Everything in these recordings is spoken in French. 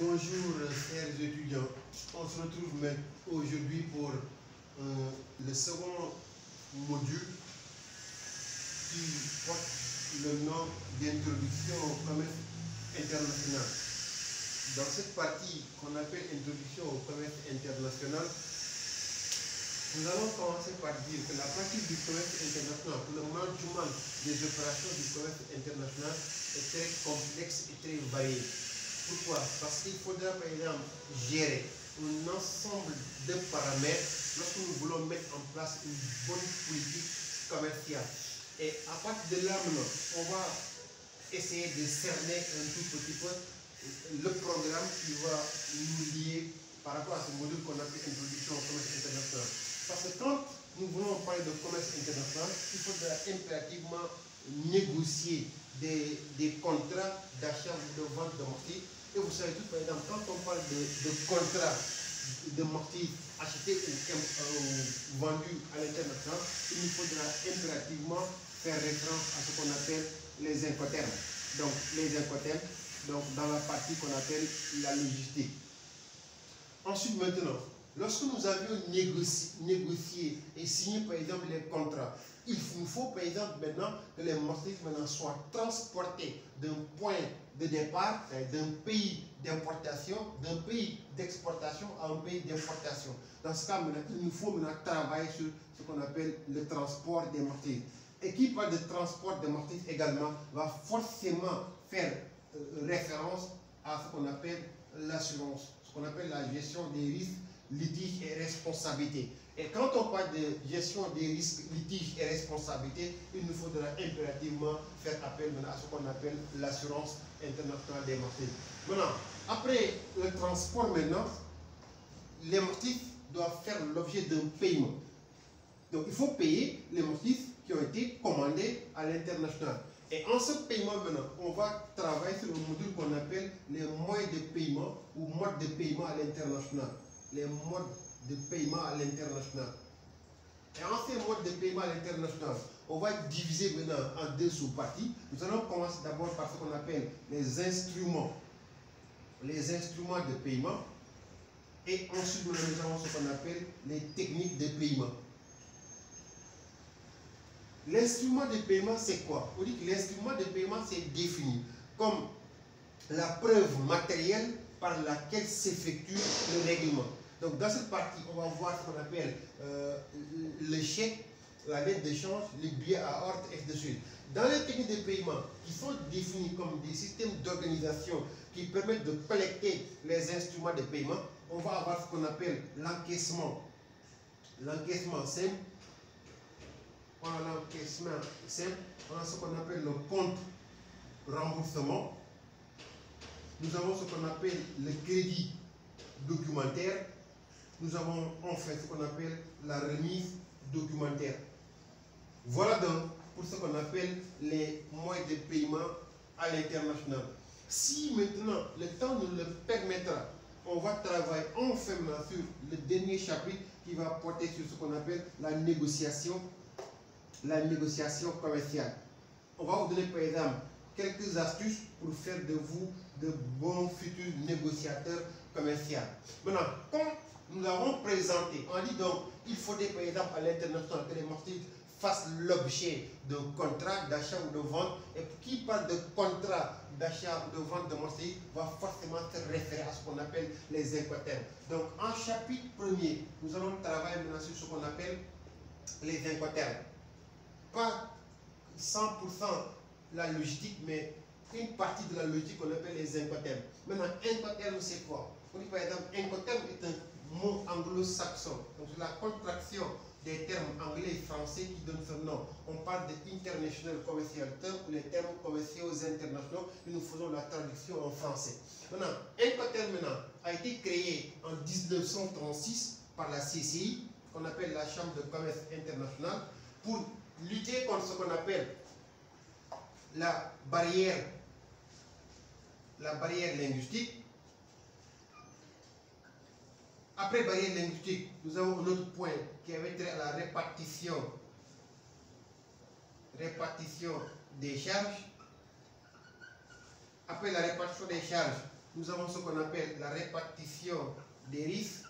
Bonjour chers étudiants, on se retrouve aujourd'hui pour le second module qui porte le nom d'introduction au commerce international. Dans cette partie qu'on appelle introduction au commerce international, nous allons commencer par dire que la pratique du commerce international, pour le management des opérations du commerce international est très complexe et très variée. Pourquoi? Parce qu'il faudra par exemple gérer un ensemble de paramètres lorsque nous voulons mettre en place une bonne politique commerciale. Et à partir de là maintenant, on va essayer de cerner un tout petit peu le programme qui va nous lier par rapport à ce module qu'on appelle introduction au commerce international. Parce que quand nous voulons parler de commerce international, il faudra impérativement négocier des contrats d'achat ou de vente de mortier. Et vous savez tout, par exemple, quand on parle de contrats de mortier achetés ou vendus à l'international, il nous faudra impérativement faire référence à ce qu'on appelle les incoterms. Donc, les incoterms, donc dans la partie qu'on appelle la logistique. Ensuite, maintenant, lorsque nous avions négocié et signé, par exemple, les contrats, il nous faut, par exemple, maintenant que les marchandises soient transportés d'un point de départ, d'un pays d'importation, d'un pays d'exportation à un pays d'importation. Dans ce cas, maintenant, il nous faut maintenant travailler sur ce qu'on appelle le transport des marchandises. Et qui parle de transport des marchandises également va forcément faire référence à ce qu'on appelle l'assurance, ce qu'on appelle la gestion des risques, litiges et responsabilités. Et quand on parle de gestion des risques, litiges et responsabilités, il nous faudra impérativement faire appel à ce qu'on appelle l'assurance internationale des marchandises. Maintenant, après le transport maintenant, les marchandises doivent faire l'objet d'un paiement. Donc il faut payer les marchandises qui ont été commandées à l'international. Et en ce paiement maintenant, on va travailler sur le module qu'on appelle les moyens de paiement ou modes de paiement à l'international. Les modes de paiement à l'international. Et en ces modes de paiement à l'international, on va diviser maintenant en deux sous-parties. Nous allons commencer d'abord par ce qu'on appelle les instruments de paiement. Et ensuite, nous avons ce qu'on appelle les techniques de paiement. L'instrument de paiement, c'est quoi? On dit que l'instrument de paiement, c'est défini comme la preuve matérielle par laquelle s'effectue le règlement. Donc, dans cette partie, on va voir ce qu'on appelle le chèque, la lettre de change, les billets à ordre, et ainsi de suite. Dans les techniques de paiement, qui sont définies comme des systèmes d'organisation qui permettent de collecter les instruments de paiement, on va avoir ce qu'on appelle l'encaissement. L'encaissement simple. On a l'encaissement simple, on a ce qu'on appelle le compte remboursement. Nous avons ce qu'on appelle le crédit documentaire. Nous avons enfin ce qu'on appelle la remise documentaire. Voilà donc pour ce qu'on appelle les moyens de paiement à l'international. Si maintenant le temps nous le permettra, on va travailler enfin sur le dernier chapitre qui va porter sur ce qu'on appelle la négociation commerciale. On va vous donner par exemple quelques astuces pour faire de vous de bons futurs négociateurs commerciaux. Maintenant, comme nous l'avons présenté, on dit donc il faudrait par exemple à l'international que les marchandises fassent l'objet d'un contrat d'achat ou de vente, et qui parle de contrat d'achat ou de vente de marchandises va forcément se référer à ce qu'on appelle les incoterms. Donc en chapitre premier, nous allons travailler maintenant sur ce qu'on appelle les incoterms. Pas 100% la logistique, mais une partie de la logistique qu'on appelle les incoterms. Maintenant, incoterm, c'est quoi? On dit par exemple, incoterm est un mot anglo-saxon. Donc, c'est la contraction des termes anglais et français qui donne ce nom. On parle de International Commercial Term ou les termes commerciaux internationaux, et nous faisons la traduction en français. Maintenant, incoterm a été créé en 1936 par la CCI, qu'on appelle la Chambre de commerce internationale, pour lutter contre ce qu'on appelle la barrière linguistique. Après barrière linguistique, nous avons un autre point qui avait trait à la répartition des charges. Après la répartition des charges, nous avons ce qu'on appelle la répartition des risques.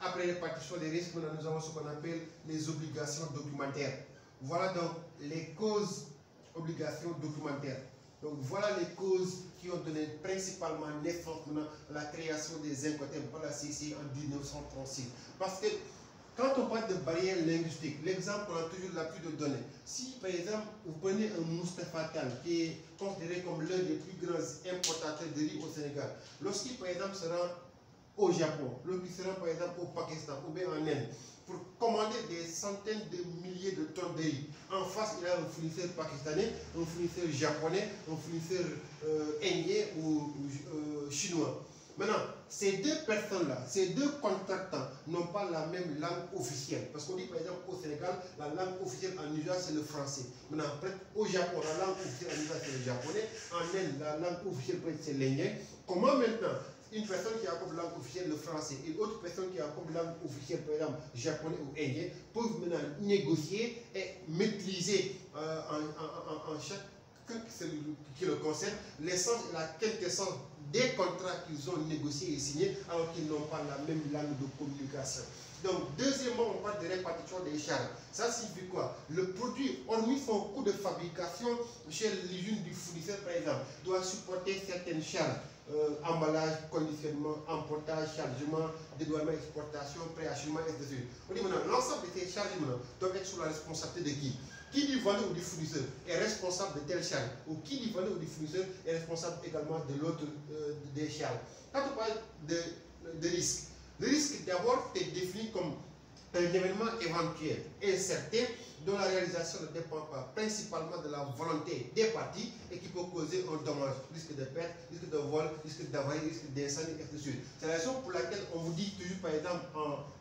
Après répartition des risques, maintenant nous avons ce qu'on appelle les obligations documentaires. Voilà donc les causes obligations documentaires. Donc voilà les causes qui ont donné principalement naissance à la création des Incoterms par la CCI en 1936. Parce que quand on parle de barrières linguistiques, l'exemple qu'on a toujours l'habitude de donner, si par exemple vous prenez un Moustapha Kane qui est considéré comme l'un des plus grands importateurs de riz au Sénégal, lorsqu'il par exemple se rend au Japon, lorsqu'il se rend par exemple au Pakistan ou bien en Inde, pour commander des centaines de milliers de tonnes de riz. En face, il y a un fournisseur pakistanais, un fournisseur japonais, un fournisseur indien ou chinois. Maintenant, ces deux personnes-là, ces deux contractants n'ont pas la même langue officielle. Parce qu'on dit par exemple au Sénégal, la langue officielle en usage c'est le français. Maintenant, au Japon, la langue officielle en usage c'est le japonais. En Inde, la langue officielle c'est l'indien. Comment maintenant une personne qui a comme langue officielle le français et une autre personne qui a comme langue officielle, par exemple, japonais ou indien, peuvent maintenant négocier et maîtriser en chaque qui le concerne l'essence et la quintessence des contrats qu'ils ont négociés et signés alors qu'ils n'ont pas la même langue de communication. Donc, deuxièmement, on parle de répartition des charges. Ça signifie quoi? Le produit, hormis son coût de fabrication chez l'usine du fournisseur, par exemple, doit supporter certaines charges. Emballage, conditionnement, emportage, chargement, dédouanement, exportation, préacheminement, etc. On dit maintenant, l'ensemble de ces charges doivent être sous la responsabilité de qui? Qui du vendeur ou du fournisseur est responsable de telle charge? Ou qui du vendeur ou du fournisseur est responsable également de l'autre des charges? Quand on parle de risque, le risque d'abord est défini comme un événement éventuel et incertain dont la réalisation ne dépend pas principalement de la volonté des parties et qui peut causer un dommage, risque de perte, risque de vol, risque d'avarie, risque d'incendie, etc. C'est la raison pour laquelle on vous dit toujours, par exemple,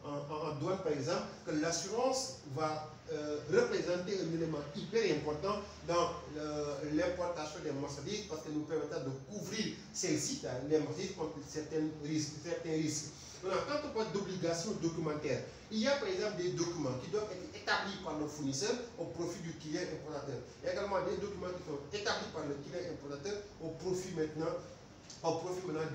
en douane, par exemple, que l'assurance va représenter un élément hyper important dans l'importation des marchandises parce que nous permettra de couvrir celles-ci, les marchandises, contre certains risques. Maintenant, quand on parle d'obligations documentaires, il y a par exemple des documents qui doivent être établis par le fournisseur au profit du client importateur. Il y a également des documents qui sont établis par le client importateur au profit maintenant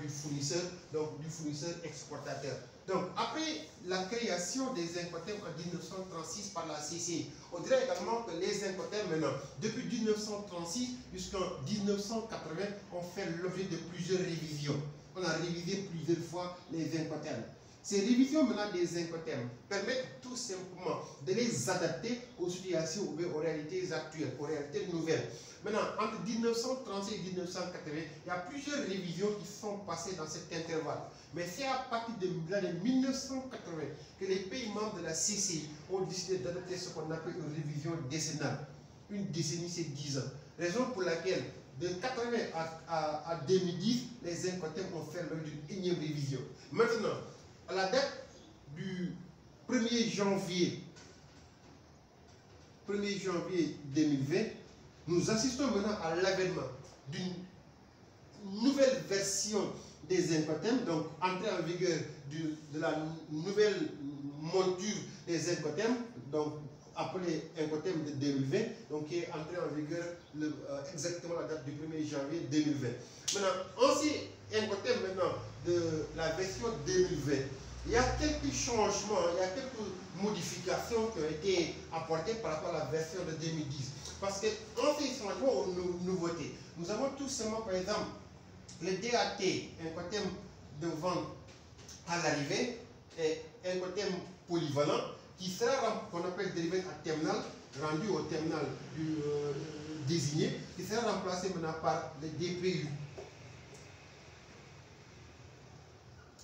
du fournisseur, donc du fournisseur exportateur. Donc, après la création des Incoterms en 1936 par la CCI, on dirait également que les Incoterms maintenant, depuis 1936 jusqu'en 1980, ont fait l'objet de plusieurs révisions. On a révisé plusieurs fois les Incoterms. Ces révisions maintenant des Incoterms permettent tout simplement de les adapter aux situations ou aux réalités actuelles, aux réalités nouvelles. Maintenant, entre 1936 et 1980, il y a plusieurs révisions qui sont passées dans cet intervalle. Mais c'est à partir de l'année 1980 que les pays membres de la CCI ont décidé d'adopter ce qu'on appelle une révision décennale. Une décennie, c'est 10 ans. Raison pour laquelle de 80 à 2010, les Incoterms ont fait d'une énième révision. Maintenant, à la date du 1er janvier 2020, nous assistons maintenant à l'avènement d'une nouvelle version des Incoterms, donc entrée en vigueur de la nouvelle monture des Incoterms, donc appelé Incoterm de 2020, donc qui est entré en vigueur exactement à la date du 1er janvier 2020. Maintenant, aussi Incoterm maintenant de la version 2020, il y a quelques changements, il y a quelques modifications qui ont été apportées par rapport à la version de 2010. Parce qu'en ces changements aux nouveautés, nous avons tout simplement, par exemple, le DAT, Incoterm de vente à l'arrivée, et Incoterm polyvalent, qui sera, qu'on appelle dérivé à terminal, rendu au terminal désigné, qui sera remplacé maintenant par le DPU,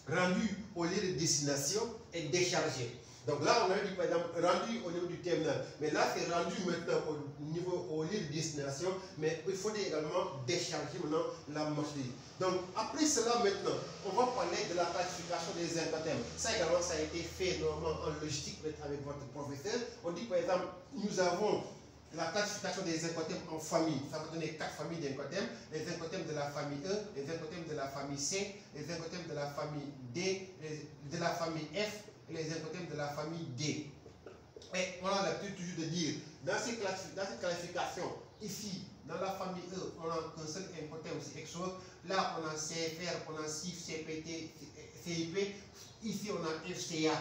rendu au lieu de destination et déchargé. Donc là, on a dit par exemple rendu au niveau du terminal, mais là c'est rendu maintenant au lieu de destination, mais il faut également décharger maintenant la marchandise. Donc après cela maintenant, on va parler de la classification des Incoterms. Ça également, ça a été fait normalement en logistique avec votre professeur. On dit par exemple, nous avons la classification des Incoterms en famille. Ça va donner 4 familles d'Incoterms. Les Incoterms de la famille E, les Incoterms de la famille C, les Incoterms de la famille D, de la famille F, et les Incoterms de la famille D. Et on a l'habitude toujours de dire, dans ces classifications, ici, dans la famille E, on n'a qu'un seul Incoterm, c'est Exor. Là, on a CFR, on a CIF, CPT, CIP. Ici, on a FCA,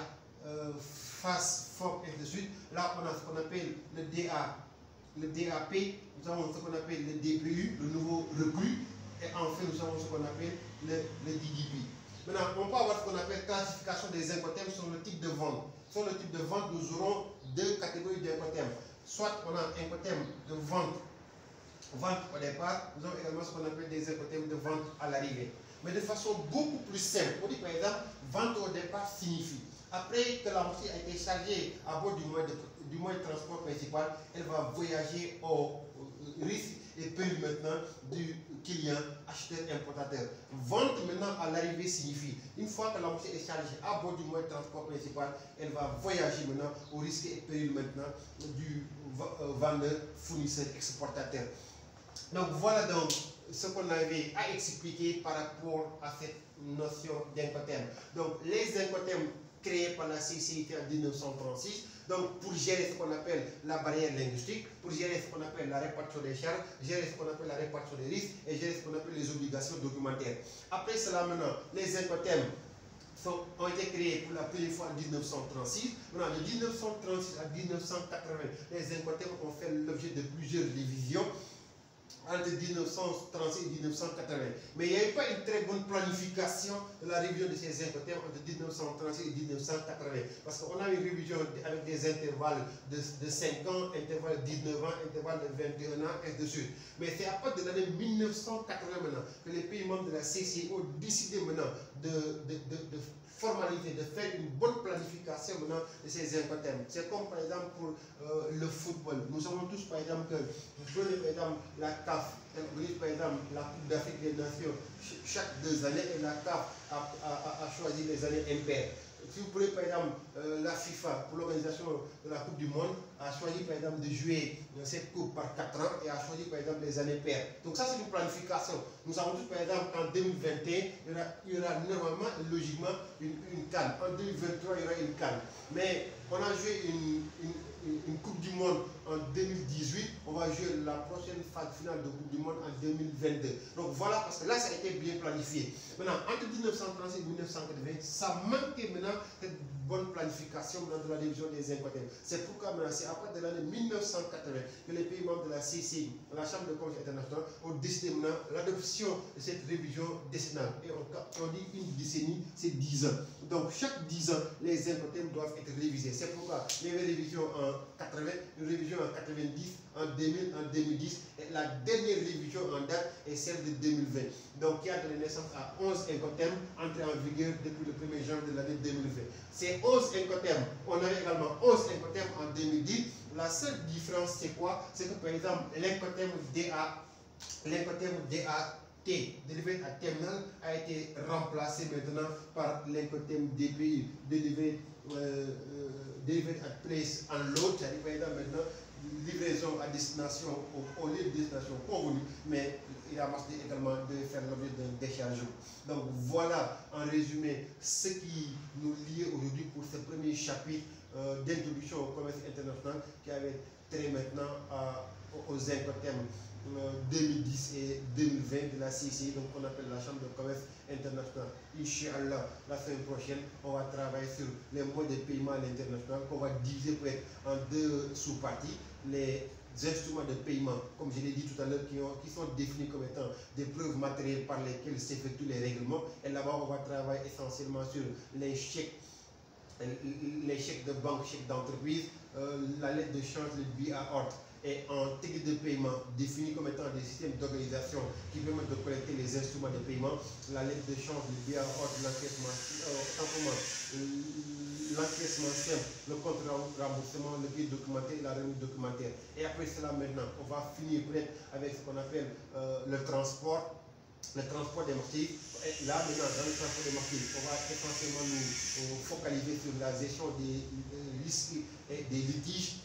FAS, FOC, et de suite. Là, on a ce qu'on appelle le DA, le DAP. Nous avons ce qu'on appelle le DPU, le nouveau recrue. Et enfin, nous avons ce qu'on appelle le DDP. Maintenant, on peut avoir ce qu'on appelle classification des Incoterms sur le type de vente. Sur le type de vente, nous aurons deux catégories d'Incoterms. Soit on a un Incoterm de vente au départ, nous avons également ce qu'on appelle des Incoterms de vente à l'arrivée. Mais de façon beaucoup plus simple. On dit par exemple, vente au départ signifie, après que la marchandise a été chargée à bord du moyen de transport principal, elle va voyager au risque et péril maintenant du client acheteur importateur. Vente maintenant à l'arrivée signifie, une fois que la marchandise est chargée à bord du moyen de transport principal, elle va voyager maintenant au risque et péril maintenant du vendeur, fournisseur, exportateur. Donc voilà donc ce qu'on avait à expliquer par rapport à cette notion d'Incoterm. Donc les Incoterms créés par la CCIT en 1936, donc pour gérer ce qu'on appelle la barrière linguistique, pour gérer ce qu'on appelle la répartition des charges, gérer ce qu'on appelle la répartition des risques et gérer ce qu'on appelle les obligations documentaires. Après cela maintenant, les Incoterms ont été créés pour la première fois en 1936. Maintenant, de 1936 à 1980, les Incoterms ont fait l'objet de plusieurs révisions entre 1936 et 1980. Mais il n'y avait pas une très bonne planification de la révision de ces Incoterms entre 1936 et 1980. Parce qu'on a une révision avec des intervalles de 5 ans, intervalles de 19 ans, intervalles de 21 ans, et de suite. Mais c'est à partir de l'année 1980 maintenant que les pays membres de la CCI ont décidé maintenant de formaliser, de faire une bonne planification maintenant de ces Incoterms. C'est comme par exemple pour le football. Nous savons tous par exemple que vous prenez par exemple la CAF, par exemple la Coupe d'Afrique des Nations chaque 2 années et la CAF a choisi les années impaires. Si vous prenez par exemple la FIFA pour l'organisation de la Coupe du Monde, a choisi par exemple de jouer cette coupe par 4 ans et a choisi par exemple les années paires. Donc ça c'est une planification. Nous savons tous par exemple qu'en 2021, il y aura normalement, logiquement, une CAN. En 2023, il y aura une CAN. Mais on a joué une Coupe du Monde en 2018, on va jouer la prochaine phase finale de Coupe du Monde en 2022. Donc voilà, parce que là, ça a été bien planifié. Maintenant, entre 1936 et 1980, ça manquait maintenant cette bonne planification de la division des Incoterms. C'est pourquoi maintenant, c'est à partir de l'année 1980 que les pays membres de la CCI, la Chambre de commerce internationale, ont décidé maintenant l'adoption de cette révision décennale. Et on dit une décennie, c'est 10 ans. Donc chaque 10 ans, les Incoterms doivent être révisés. C'est pourquoi il y avait une révision en 80, une révision en 90, en 2000, en 2010, et la dernière révision en date est celle de 2020. Donc qui a donné naissance à 11 Incoterms entrés en vigueur depuis le 1er janvier de l'année 2020. Ces 11 Incoterms, on avait également 11 Incoterms en 2010. La seule différence c'est quoi? C'est que par exemple l'Incoterm DAT délivré à terminal a été remplacé maintenant par l'Incoterm DPI, Delivered at Place and Load, c'est-à-dire par exemple maintenant livraison à destination au lieu de destination convenu, mais il a marché également de faire l'objet d'un déchargement. Donc voilà en résumé ce qui nous lie aujourd'hui pour ce premier chapitre d'introduction au commerce international qui avait trait maintenant aux Incoterms 2010 et 2020 de la CCI, donc on appelle la Chambre de commerce internationale. Inch'Allah, la semaine prochaine, on va travailler sur les modes de paiement à l'international qu'on va diviser peut-être en 2 sous-parties. Les instruments de paiement, comme je l'ai dit tout à l'heure, qui sont définis comme étant des preuves matérielles par lesquelles s'effectuent les règlements. Et là-bas, on va travailler essentiellement sur les chèques de banque, chèques d'entreprise, la lettre de change, le billet à ordre. Et en technique de paiement définis comme étant des systèmes d'organisation qui permettent de collecter les instruments de paiement, la lettre de change, le billet à ordre, l'encaissement simple, le compte remboursement, le billet documentaire et la remise documentaire. Et après cela maintenant, on va finir peut-être avec ce qu'on appelle le transport des marchandises. Là maintenant, dans le transport des marchandises, on va essentiellement nous focaliser sur la gestion des risques et des litiges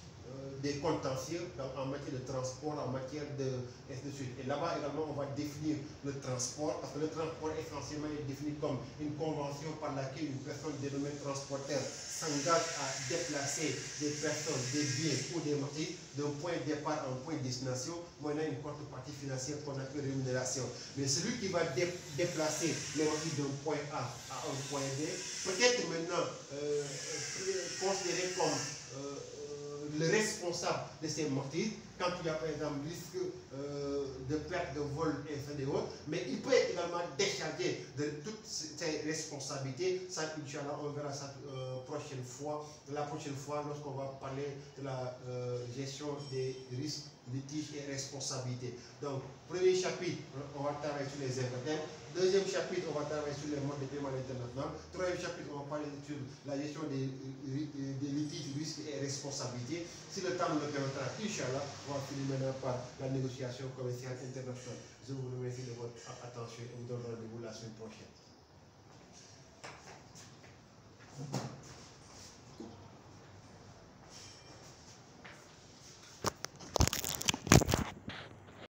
des contentieux en matière de transport, en matière de... et ainsi de suite. Et là-bas également, on va définir le transport, parce que le transport essentiellement est défini comme une convention par laquelle une personne dénommée transporteur s'engage à déplacer des personnes, des biens ou des marchandises d'un point de départ à un point de destination, moyennant une contrepartie financière qu'on appelle rémunération. Mais celui qui va déplacer les marchandises d'un point A à un point B, peut-être maintenant considéré comme le responsable de ces martyrs, quand il y a par exemple risque de perte de vol et autres, mais il peut également décharger de toutes ces responsabilités. Ça, Inch'Allah, on verra ça la prochaine fois lorsqu'on va parler de la gestion des risques, litiges et responsabilités. Donc, premier chapitre, on va travailler sur les incoterms. Deuxième chapitre, on va travailler sur les modes de paiement international. Troisième chapitre, on va parler sur la gestion des litiges, risques et responsabilités. Si le temps nous le permettra, Inch'Allah, on va finir maintenant par la négociation commerciale internationale. Je vous remercie de votre attention et vous donne rendez-vous la semaine prochaine.